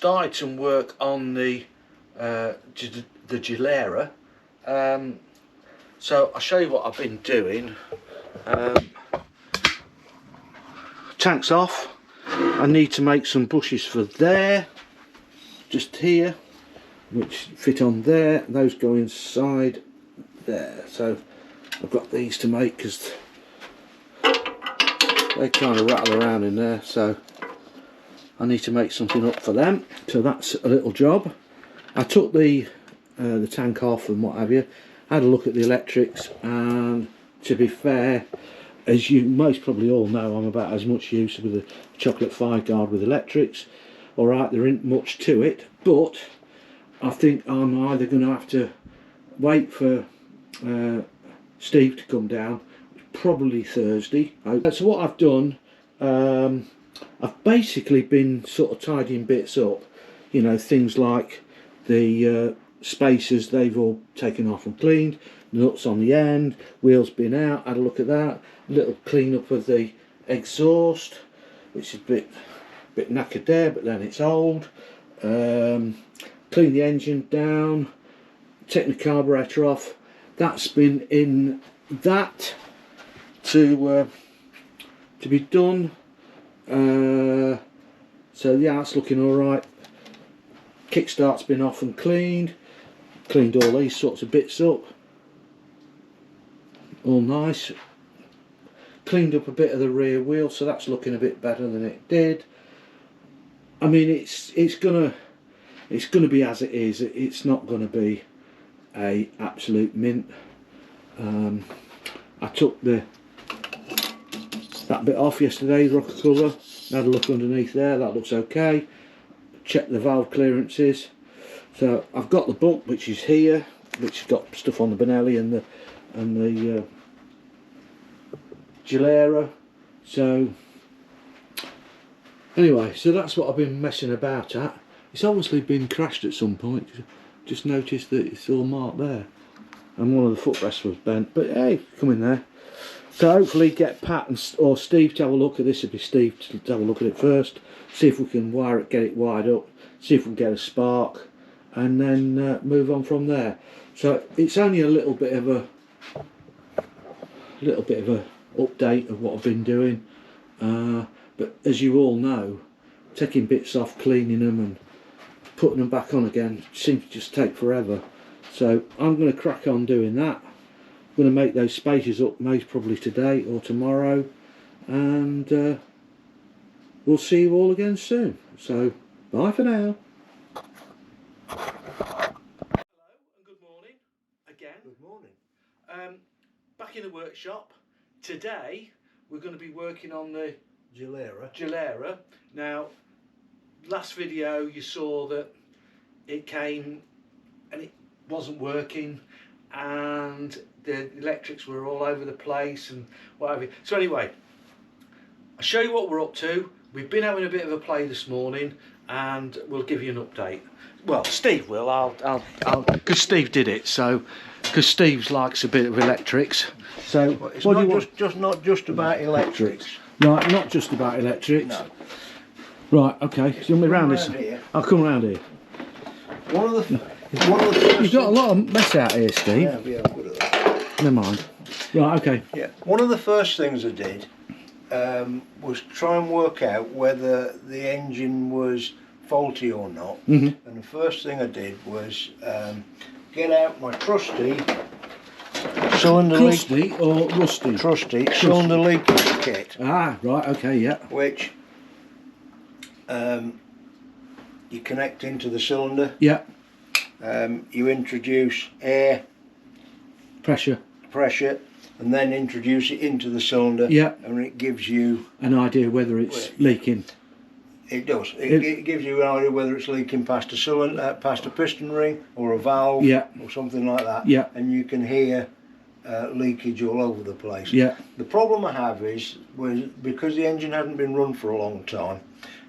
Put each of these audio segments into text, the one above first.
started some work on the Gilera. So I'll show you what I've been doing. Tank's off. I need to make some bushes for there, just here, which fit on there. Those go inside there. So I've got these to make because they kind of rattle around in there. So I need to make something up for them. So that's a little job. I took the tank off and what have you. Had a look at the electrics, and to be fair, as you most probably all know, I'm about as much use with the chocolate 5-guard with electrics. Alright, there isn't much to it, but I think I'm either going to have to wait for Steve to come down, probably Thursday. So what I've done, I've basically been sort of tidying bits up, you know, things like the spacers, they've all taken off and cleaned, nuts on the end, wheels been out, had a look at that, a little clean up of the exhaust, which is a bit knackered there, but then it's old. Clean the engine down, take the carburetor off. That's been in that to be done. So yeah, it's looking all right. Kickstart's been off and cleaned all these sorts of bits up, all nice. Cleaned up a bit of the rear wheel, so that's looking a bit better than it did. I mean, it's gonna be as it is. It's not gonna be a absolute mint. I took that bit off yesterday, the rocker cover, had a look underneath there, that looks okay. Check the valve clearances. So I've got the book, which is here, which has got stuff on the Benelli and the Gilera. So anyway, so that's what I've been messing about at. It's obviously been crashed at some point. Just noticed that it's all marked there, and one of the footrests was bent. But hey, come in there. So hopefully get Pat or Steve to have a look at this. It'd be Steve to have a look at it first. See if we can wire it, get it wired up. See if we can get a spark, and then move on from there. So it's only a little bit of a update of what I've been doing. But as you all know, taking bits off, cleaning them, and putting them back on again seems to just take forever. So I'm going to crack on doing that. I'm going to make those spaces up most probably today or tomorrow, and we'll see you all again soon. So bye for now. Hello and good morning again. Good morning. Back in the workshop. Today we're going to be working on the Gilera. Now, last video you saw that it came and it wasn't working, and the electrics were all over the place and whatever. So anyway, I'll show you what we're up to. We've been having a bit of a play this morning, and we'll give you an update. Well, Steve will. I'll because Steve did it. So, because Steve likes a bit of electrics. So, well, it's not just about electrics. Right, not just about electrics. No. Right, okay. So you want me round this? Here. I'll come round here. One of the first You've got a lot of mess out here, Steve. Yeah, I'm good at that. Never mind. Right, okay. Yeah. One of the first things I did was try and work out whether the engine was faulty or not. And the first thing I did was get out my trusty cylinder Crusty or rusty? trusty cylinder leakage kit. Ah, right, okay, yeah. Which you connect into the cylinder. Yeah. You introduce air Pressure, and then introduce it into the cylinder. Yeah. And it gives you an idea whether it's leaking. It does. It gives you an idea whether it's leaking past a cylinder, past a piston ring, or a valve, Yeah. or something like that. Yeah. And you can hear leakage all over the place. Yeah. The problem I have is because the engine hasn't been run for a long time,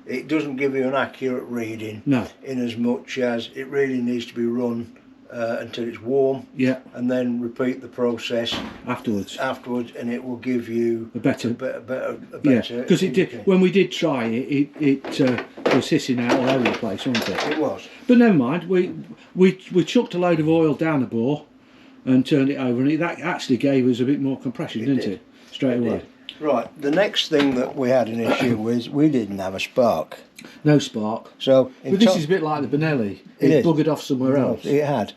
it doesn't give you an accurate reading. No. In as much as it really needs to be run until it's warm, Yeah. and then repeat the process Afterwards. and it will give you A better. yeah, because it did. When we did try it, it was hissing out all over the place, wasn't it? It was. But never mind. We chucked a load of oil down the bore and turned it over, and that actually gave us a bit more compression, didn't it? Straight away. Right. The next thing that we had an issue with, we didn't have a spark. No spark. So, but this is a bit like the Benelli. It buggered off somewhere else. It had.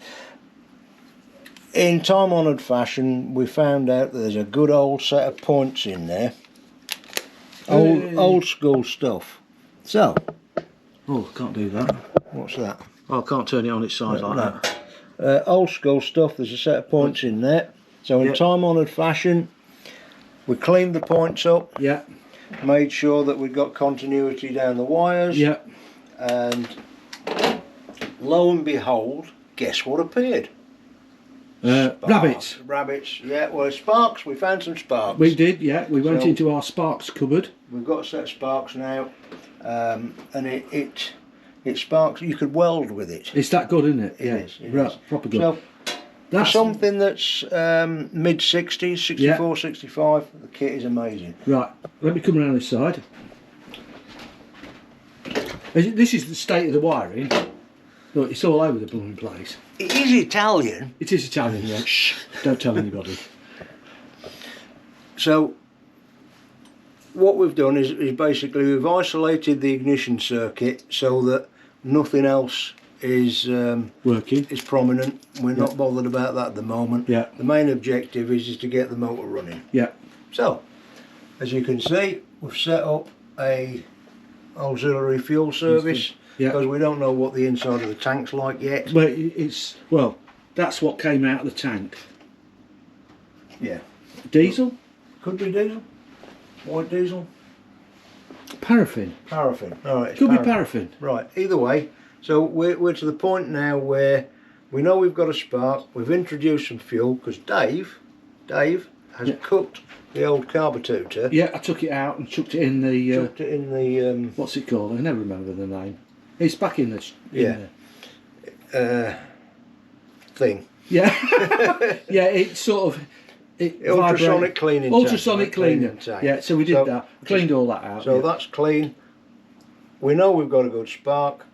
In time-honoured fashion, we found out that there's a good old set of points in there. Old school stuff. So. Oh, can't do that. What's that? Oh, I can't turn it on its side like that. Old school stuff. There's a set of points in there. So in time-honoured fashion, we cleaned the points up. Yeah. Made sure that we'd got continuity down the wires. Yeah. And lo and behold, guess what appeared? Rabbits. Rabbits, yeah. Well, sparks. We found some sparks. We did, yeah. We went into our sparks cupboard. We've got a set of sparks now, and it sparks. You could weld with it. It's that good, isn't it? It is. It right, is. proper good. So, that's something that's mid 60s, 64, 65. The kit is amazing. Right, let me come around this side. This is the state of the wiring. Look, it's all over the blooming place. It is Italian. It is Italian, yeah. Shh, don't tell anybody. So, what we've done is basically we've isolated the ignition circuit so that nothing else is working. Is prominent. We're not bothered about that at the moment. Yeah. The main objective is to get the motor running. Yeah. So, as you can see, we've set up a auxiliary fuel service. Yeah. Because we don't know what the inside of the tank's like yet. Well, that's what came out of the tank. Yeah. Diesel? Could be diesel. White diesel. Paraffin. Paraffin. All right. Could be paraffin. Right. Either way, so we're to the point now where we know we've got a spark. We've introduced some fuel because Dave has cooked the old carburetor. Yeah, I took it out and chucked it in the. Chucked it in the. What's it called? I never remember the name. It's back in the. Thing. Yeah. Yeah, it's sort of. Ultrasonic cleaning. Ultrasonic cleaning. Yeah, so we did that. Cleaned all that out. So that's clean. We know we've got a good spark.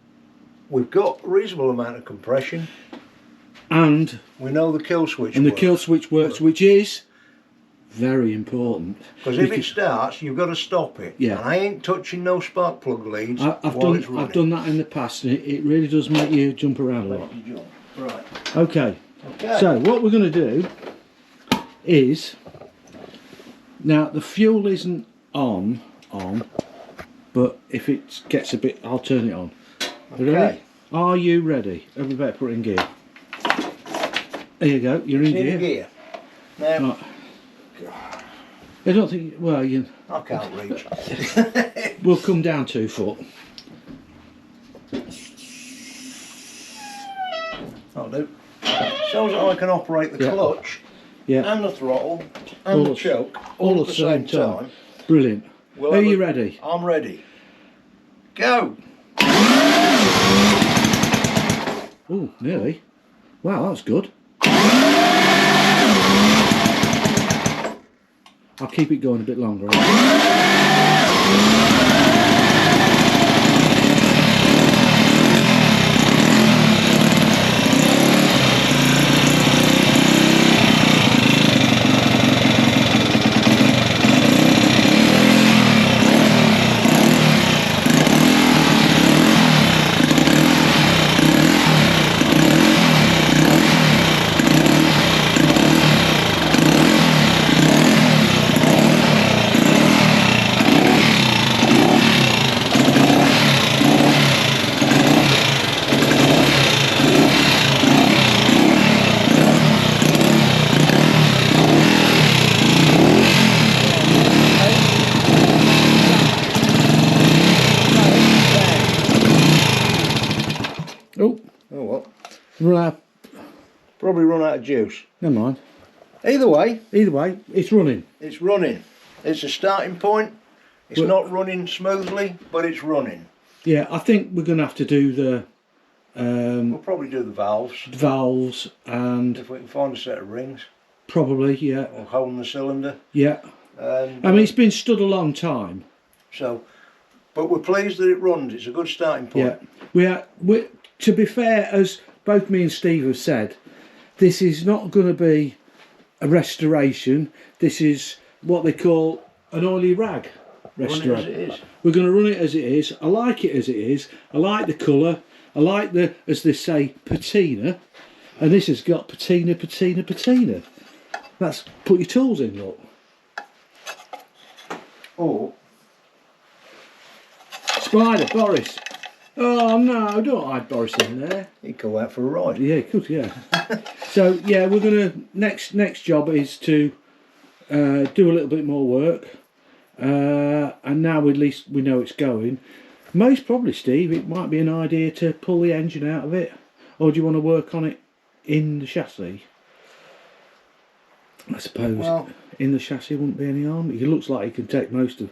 We've got a reasonable amount of compression. And we know the kill switch works. The kill switch works, which is very important. Because if it starts, you've got to stop it. Yeah. And I ain't touching no spark plug leads. I've done that in the past, and it really does make you jump around a lot. Right. Okay. So what we're going to do is, now the fuel isn't on, but if it gets a bit, I'll turn it on. Okay. Ready? Are you ready? We better put it in gear. There you go, you're in gear. Now, right. I don't think, well, I can't reach. We'll come down 2 foot. That'll do. Shows that I can operate the clutch and the throttle and the choke all at the same time. Brilliant. Are you ready? I'm ready. Go! Oh, nearly. Wow, that was good. I'll keep it going a bit longer. Probably run out of juice. Never mind. Either way, it's running. It's running. It's a starting point. It's not running smoothly, but it's running. Yeah, I think we're going to have to do We'll probably do the valves, and if we can find a set of rings. Probably, yeah. Or holding the cylinder. Yeah. And, I mean, it's been stood a long time. So, but we're pleased that it runs. It's a good starting point. Yeah. To be fair, as both me and Steve have said, this is not going to be a restoration. This is what they call an oily rag restoration. Run it as it is. We're going to run it as it is. I like it as it is. I like the colour. I like the, as they say, patina. And this has got patina, patina, patina. That's put your tools in, look. Or Spider, Boris. Oh no, don't hide Boris in there. he'd go out for a ride. Yeah, he could, yeah. So yeah, we're gonna next job is to do a little bit more work. And now at least we know it's going. Most probably, Steve, it might be an idea to pull the engine out of it. Or do you want to work on it in the chassis? I suppose in the chassis wouldn't be any harm. It looks like you can take most of.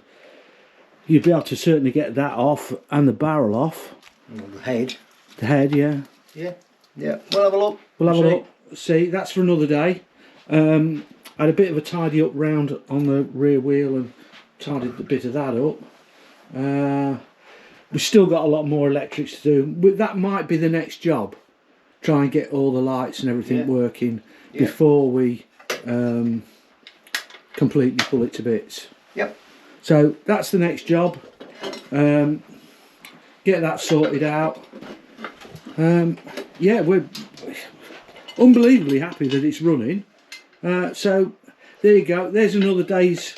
You'd be able to certainly get that off and the barrel off. Well, the head. The head, yeah. Yeah. We'll have a look. We'll have a look. See, that's for another day. I had a bit of a tidy up round on the rear wheel and tidied a bit of that up. We've still got a lot more electrics to do. That might be the next job. Try and get all the lights and everything working before we completely pull it to bits. Yep. So that's the next job. Get that sorted out. Yeah, we're unbelievably happy that it's running. So there you go. There's another day's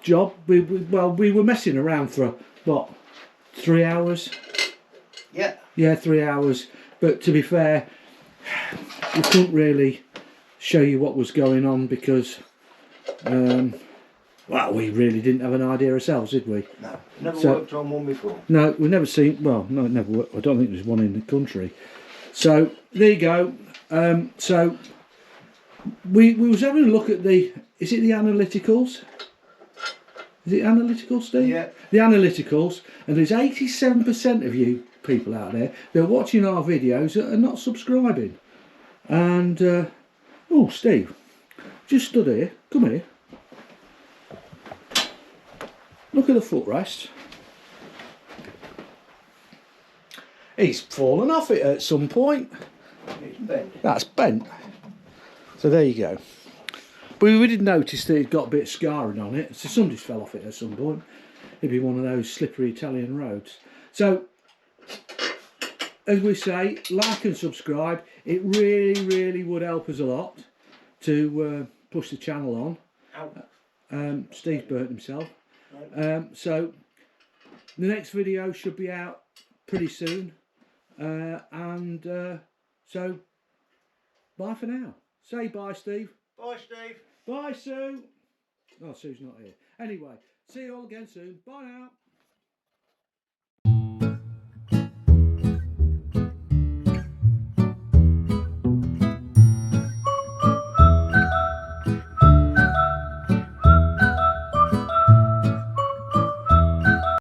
job. We were messing around for what, 3 hours? Yeah, 3 hours. But to be fair, we couldn't really show you what was going on because well, we really didn't have an idea ourselves, did we? No, never worked on one before. No, we've never seen, well, no, never worked, I don't think there's one in the country. So there you go. So we was having a look at the, is it the analyticals? Is it analyticals, Steve? Yeah. The analyticals, and there's 87% of you people out there that are watching our videos that are not subscribing. And oh, Steve, just stood here. Come here. Look at the footrest. He's fallen off it at some point. It's bent. That's bent. So there you go. But we did notice that it got a bit of scarring on it. So somebody's fell off it at some point. It'd be one of those slippery Italian roads. So, as we say, like and subscribe. It really, really would help us a lot to push the channel on. Steve's burnt himself. So, the next video should be out pretty soon. So, bye for now. Say bye, Steve. Bye, Steve. Bye, Sue. Oh, Sue's not here. Anyway, see you all again soon. Bye now.